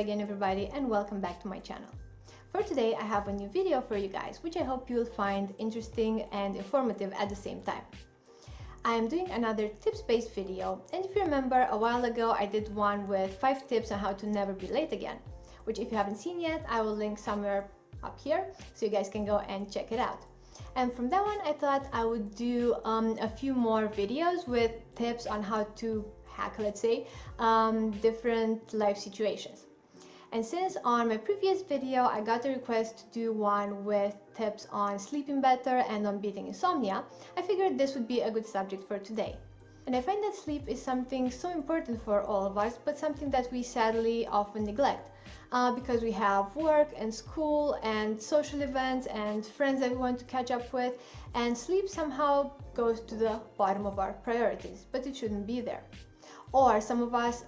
again everybody, and welcome back to my channel. For today I have a new video for you guys, which I hope you'll find interesting and informative at the same time. I am doing another tips-based video, and if you remember, a while ago I did one with 5 tips on how to never be late again, which if you haven't seen yet, I will link somewhere up here so you guys can go and check it out. And from that one I thought I would do a few more videos with tips on how to hack, let's say, different life situations. And since on my previous video I got a request to do one with tips on sleeping better and on beating insomnia, I figured this would be a good subject for today. And I find that sleep is something so important for all of us, but something that we sadly often neglect. Because we have work and school and social events and friends that we want to catch up with, and sleep somehow goes to the bottom of our priorities, but it shouldn't be there. Or some of us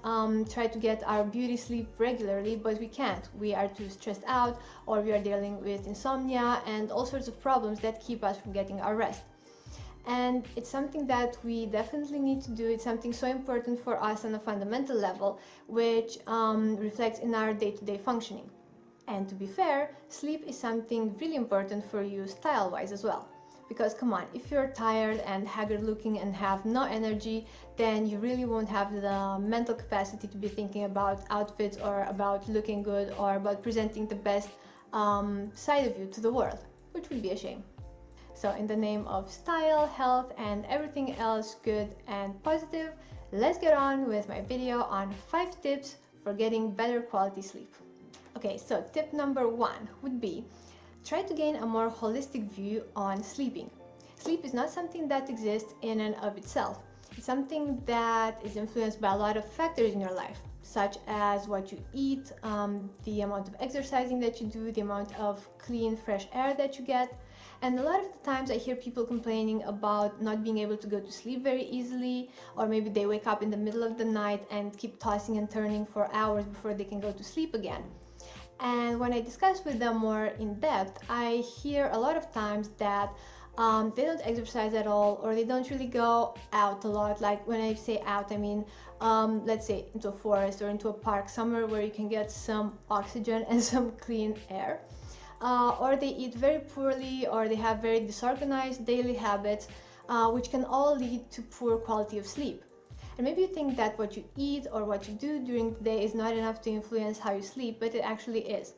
try to get our beauty sleep regularly, but we can't. We are too stressed out, or we are dealing with insomnia and all sorts of problems that keep us from getting our rest. And it's something that we definitely need to do. It's something so important for us on a fundamental level, which reflects in our day-to-day functioning. And to be fair, sleep is something really important for you style-wise as well. Because come on, if you're tired and haggard looking and have no energy, then you really won't have the mental capacity to be thinking about outfits or about looking good or about presenting the best side of you to the world, which would be a shame. So in the name of style, health, and everything else good and positive, let's get on with my video on 5 tips for getting better quality sleep. Okay, so tip number 1 would be try to gain a more holistic view on sleeping. Sleep is not something that exists in and of itself. It's something that is influenced by a lot of factors in your life, such as what you eat, the amount of exercising that you do, the amount of clean, fresh air that you get. And a lot of the times I hear people complaining about not being able to go to sleep very easily, or maybe they wake up in the middle of the night and keep tossing and turning for hours before they can go to sleep again. And when I discuss with them more in depth, I hear a lot of times that they don't exercise at all, or they don't really go out a lot. Like when I say out, I mean, let's say into a forest or into a park, somewhere where you can get some oxygen and some clean air. Or they eat very poorly, or they have very disorganized daily habits, which can all lead to poor quality of sleep. And maybe you think that what you eat or what you do during the day is not enough to influence how you sleep, but it actually is.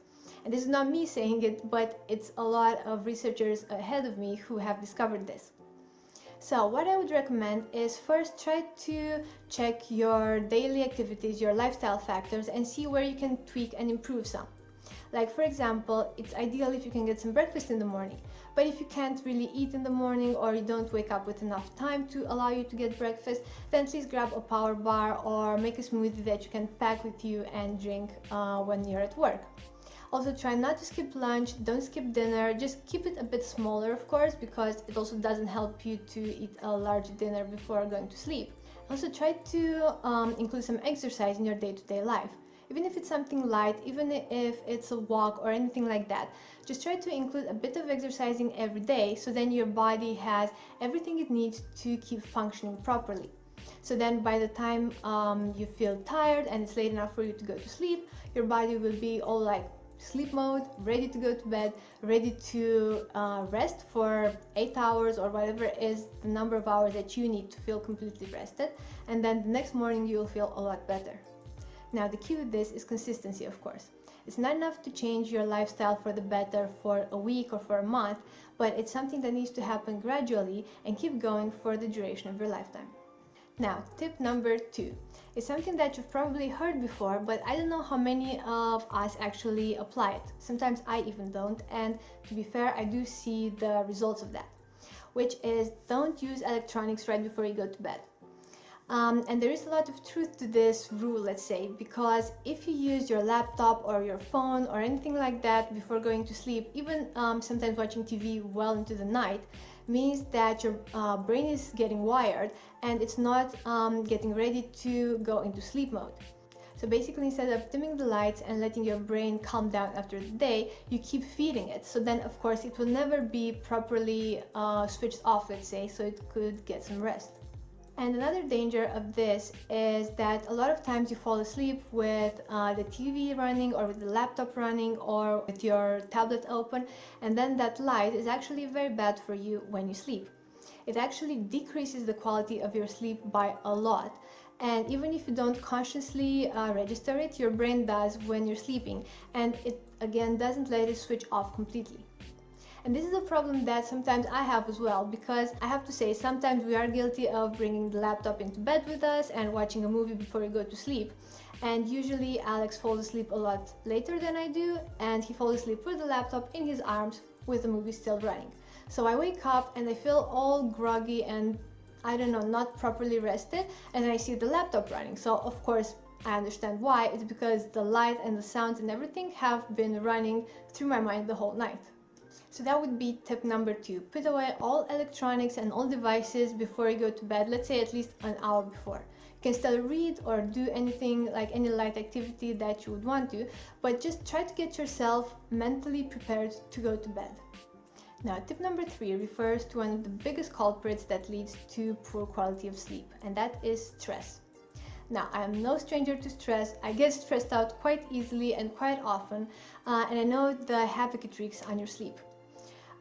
And this is not me saying it, but it's a lot of researchers ahead of me who have discovered this. So what I would recommend is first try to check your daily activities, your lifestyle factors, and see where you can tweak and improve some. Like for example, it's ideal if you can get some breakfast in the morning, but if you can't really eat in the morning, or you don't wake up with enough time to allow you to get breakfast, then please grab a power bar or make a smoothie that you can pack with you and drink when you're at work. Also try not to skip lunch, don't skip dinner, just keep it a bit smaller of course, because it also doesn't help you to eat a large dinner before going to sleep. Also try to include some exercise in your day-to-day life. Even if it's something light, even if it's a walk or anything like that, just try to include a bit of exercising every day, so then your body has everything it needs to keep functioning properly. So then by the time you feel tired and it's late enough for you to go to sleep, your body will be all like sleep mode, ready to go to bed, ready to rest for 8 hours or whatever is the number of hours that you need to feel completely rested, and then the next morning you'll feel a lot better. Now the key with this is consistency, of course. It's not enough to change your lifestyle for the better for a week or for a month, but it's something that needs to happen gradually and keep going for the duration of your lifetime. Now, tip number 2 is something that you've probably heard before, but I don't know how many of us actually apply it. Sometimes I even don't, and to be fair, I do see the results of that, which is don't use electronics right before you go to bed. And there is a lot of truth to this rule, let's say, because if you use your laptop or your phone or anything like that before going to sleep, even sometimes watching TV well into the night, means that your brain is getting wired and it's not getting ready to go into sleep mode. So basically, instead of dimming the lights and letting your brain calm down after the day, you keep feeding it. So then of course it will never be properly switched off, let's say, so it could get some rest. And another danger of this is that a lot of times you fall asleep with the TV running or with the laptop running or with your tablet open, and then that light is actually very bad for you when you sleep. It actually decreases the quality of your sleep by a lot. And even if you don't consciously register it, your brain does when you're sleeping, and it again doesn't let it switch off completely. And this is a problem that sometimes I have as well, because I have to say sometimes we are guilty of bringing the laptop into bed with us and watching a movie before we go to sleep. And usually Alex falls asleep a lot later than I do, and he falls asleep with the laptop in his arms with the movie still running. So I wake up and I feel all groggy and I don't know, not properly rested, and I see the laptop running. So of course I understand why. It's because the light and the sounds and everything have been running through my mind the whole night. So that would be tip number 2. Put away all electronics and all devices before you go to bed, let's say at least an hour before. You can still read or do anything like any light activity that you would want to, but just try to get yourself mentally prepared to go to bed. Now, tip number 3 refers to one of the biggest culprits that leads to poor quality of sleep, and that is stress. Now, I am no stranger to stress. I get stressed out quite easily and quite often, and I know the havoc it wreaks on your sleep.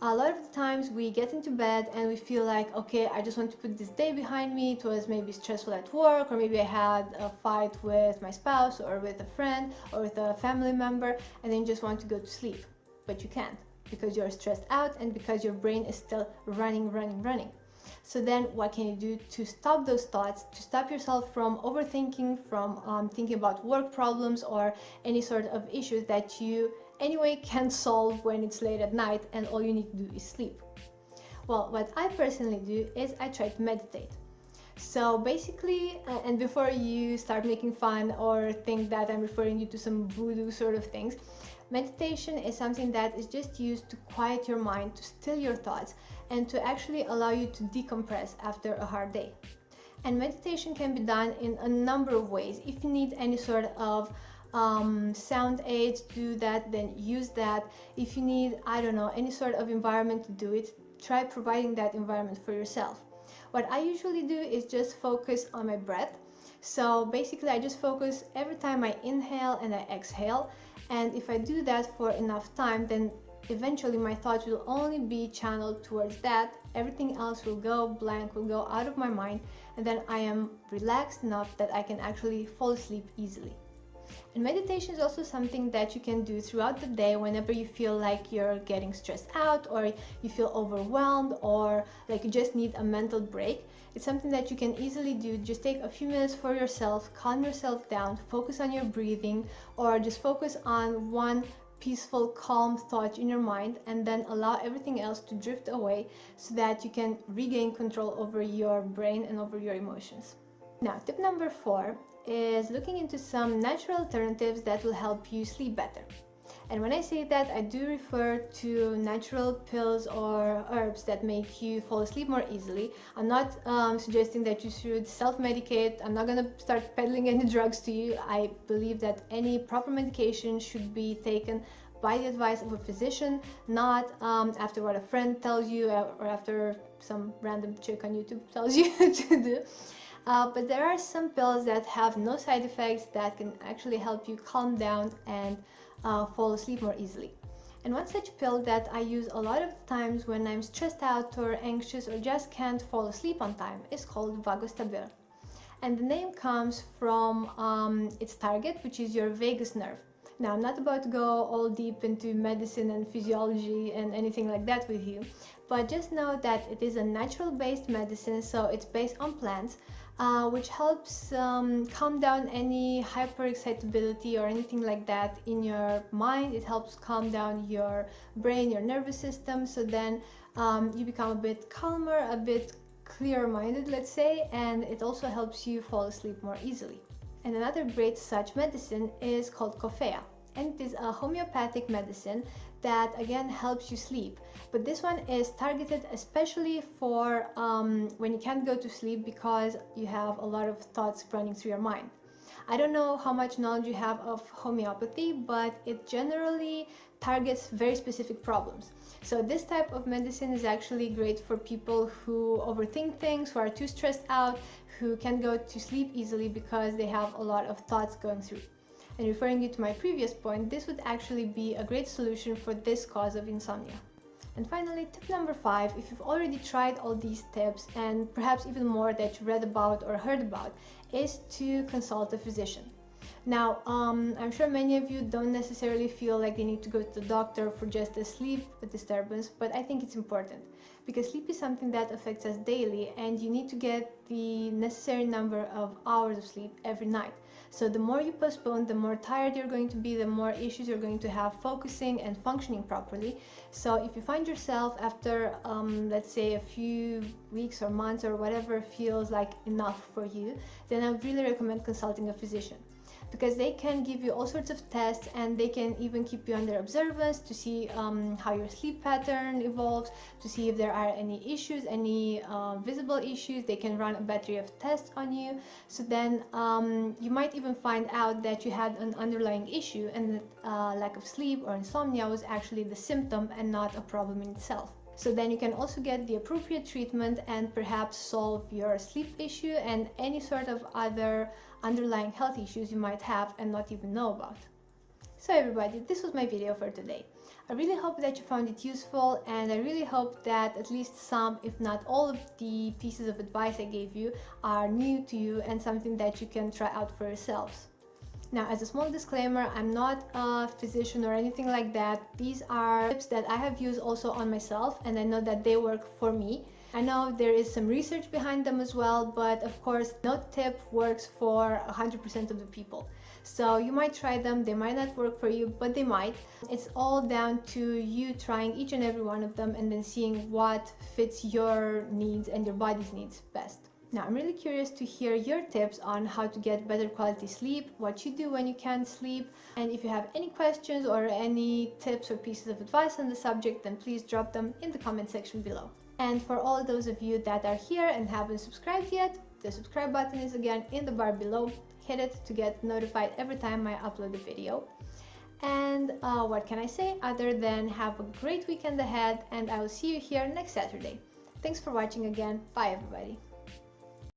A lot of the times we get into bed and we feel like, okay, I just want to put this day behind me. It was maybe stressful at work, or maybe I had a fight with my spouse or with a friend or with a family member, and then you just want to go to sleep. But you can't, because you're stressed out and because your brain is still running. So then what can you do to stop those thoughts, to stop yourself from overthinking, from thinking about work problems or any sort of issues that you anyway can't solve when it's late at night and all you need to do is sleep? Well, what I personally do is I try to meditate. So basically, and before you start making fun or think that I'm referring you to some voodoo sort of things, meditation is something that is just used to quiet your mind, to still your thoughts, and to actually allow you to decompress after a hard day. And meditation can be done in a number of ways. If you need any sort of sound aids to do that, then use that. If you need, I don't know, any sort of environment to do it, try providing that environment for yourself. What I usually do is just focus on my breath. So basically I just focus every time I inhale and I exhale, and if I do that for enough time, then eventually my thoughts will only be channeled towards that. Everything else will go blank, will go out of my mind, and then I am relaxed enough that I can actually fall asleep easily. And meditation is also something that you can do throughout the day whenever you feel like you're getting stressed out, or you feel overwhelmed, or like you just need a mental break. It's something that you can easily do. Just take a few minutes for yourself, calm yourself down, focus on your breathing, or just focus on one peaceful, calm thought in your mind, and then allow everything else to drift away so that you can regain control over your brain and over your emotions. Now, tip number 4 is looking into some natural alternatives that will help you sleep better. And when I say that, I do refer to natural pills or herbs that make you fall asleep more easily. I'm not suggesting that you should self-medicate. I'm not going to start peddling any drugs to you. I believe that any proper medication should be taken by the advice of a physician, not after what a friend tells you or after some random chick on YouTube tells you to do. But there are some pills that have no side effects that can actually help you calm down and fall asleep more easily. And one such pill that I use a lot of the times when I'm stressed out or anxious or just can't fall asleep on time is called Vagostabil. And the name comes from its target, which is your vagus nerve. Now, I'm not about to go all deep into medicine and physiology and anything like that with you, but just know that it is a natural-based medicine, so it's based on plants, which helps calm down any hyperexcitability or anything like that in your mind. It helps calm down your brain, your nervous system, so then you become a bit calmer, a bit clear-minded, let's say, and it also helps you fall asleep more easily. And another great such medicine is called Coffea, and it is a homeopathic medicine that again helps you sleep. But this one is targeted especially for when you can't go to sleep because you have a lot of thoughts running through your mind. I don't know how much knowledge you have of homeopathy, but it generally targets very specific problems. So this type of medicine is actually great for people who overthink things, who are too stressed out, who can't go to sleep easily because they have a lot of thoughts going through. And referring you to my previous point, this would actually be a great solution for this cause of insomnia. And finally, tip number 5, if you've already tried all these tips and perhaps even more that you read about or heard about, is to consult a physician. Now, I'm sure many of you don't necessarily feel like they need to go to the doctor for just a sleep disturbance, but I think it's important because sleep is something that affects us daily and you need to get the necessary number of hours of sleep every night. So the more you postpone, the more tired you're going to be, the more issues you're going to have focusing and functioning properly. So if you find yourself after, let's say, a few weeks or months or whatever feels like enough for you, then I would really recommend consulting a physician, because they can give you all sorts of tests and they can even keep you under observance to see how your sleep pattern evolves, to see if there are any issues, any visible issues. They can run a battery of tests on you. So then you might even find out that you had an underlying issue and that lack of sleep or insomnia was actually the symptom and not a problem in itself. So then you can also get the appropriate treatment and perhaps solve your sleep issue and any sort of other underlying health issues you might have and not even know about. So everybody, this was my video for today. I really hope that you found it useful, and I really hope that at least some, if not all, of the pieces of advice I gave you are new to you and something that you can try out for yourselves. Now, as a small disclaimer, I'm not a physician or anything like that. These are tips that I have used also on myself, and I know that they work for me. I know there is some research behind them as well, but of course, no tip works for 100% of the people. So you might try them, they might not work for you, but they might. It's all down to you trying each and every one of them and then seeing what fits your needs and your body's needs best. Now, I'm really curious to hear your tips on how to get better quality sleep, what you do when you can't sleep, and if you have any questions or any tips or pieces of advice on the subject, then please drop them in the comment section below. And for all those of you that are here and haven't subscribed yet, the subscribe button is again in the bar below. Hit it to get notified every time I upload a video. And what can I say other than have a great weekend ahead, and I will see you here next Saturday. Thanks for watching again. Bye everybody.